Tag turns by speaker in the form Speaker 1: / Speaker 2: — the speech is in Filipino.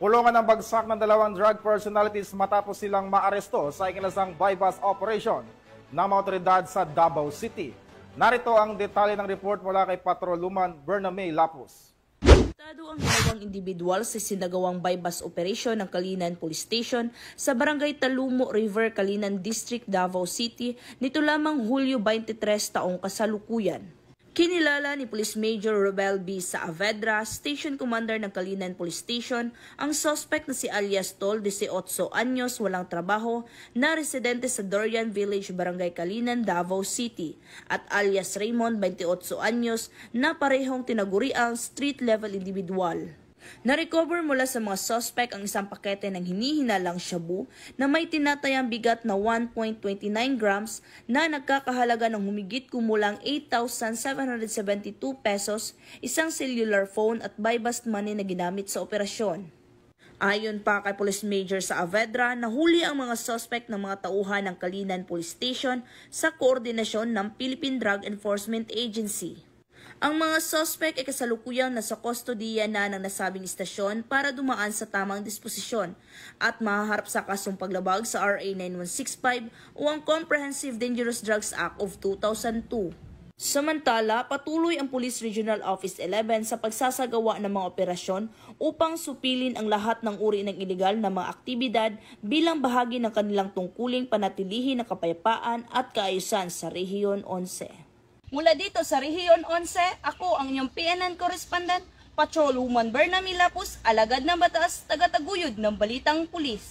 Speaker 1: Pulungan ng bagsak ng dalawang drug personalities matapos silang maaresto sa ikinasang bypass operation ng mga otoridad sa Davao City. Narito ang detalye ng report mula kay Patroluman Bername Lapus.
Speaker 2: Arestado ang dalawang individual sa sinagawang bypass operation ng Kalinan Police Station sa Barangay Talumo River, Kalinan District, Davao City nito lamang Hulyo 23 taong kasalukuyan. Kinilala ni Police Major Robel B. Saavedra, Station Commander ng Kalinan Police Station, ang suspect na si alias Tol, 18 anyos, walang trabaho, na residente sa Dorian Village, Barangay Kalinan, Davao City, at alias Raymond, 28 anyos, na parehong tinaguriang street-level individual. Na-recover mula sa mga suspect ang isang pakete ng hinihinalang shabu na may tinatayang bigat na 1.29 grams na nagkakahalaga ng humigit kumulang 8,772 pesos, isang cellular phone at bypass money na ginamit sa operasyon. Ayon pa kay Police Major Saavedra, nahuli ang mga suspect ng mga tauhan ng Kalinan Police Station sa koordinasyon ng Philippine Drug Enforcement Agency. Ang mga suspect ay kasalukuyang nasa kustodiya na ng nasabing istasyon para dumaan sa tamang disposisyon at mahaharap sa kasong paglabag sa RA 9165 o ang Comprehensive Dangerous Drugs Act of 2002. Samantala, patuloy ang Police Regional Office 11 sa pagsasagawa ng mga operasyon upang supilin ang lahat ng uri ng iligal na mga aktibidad bilang bahagi ng kanilang tungkuling panatilihin ng kapayapaan at kaayusan sa Rehiyon 11.
Speaker 3: Mula dito sa Rehiyon 11, ako ang inyong PNN correspondent, Patroluman Bername Lapus, alagad ng batas, tagataguyod ng Balitang Pulis.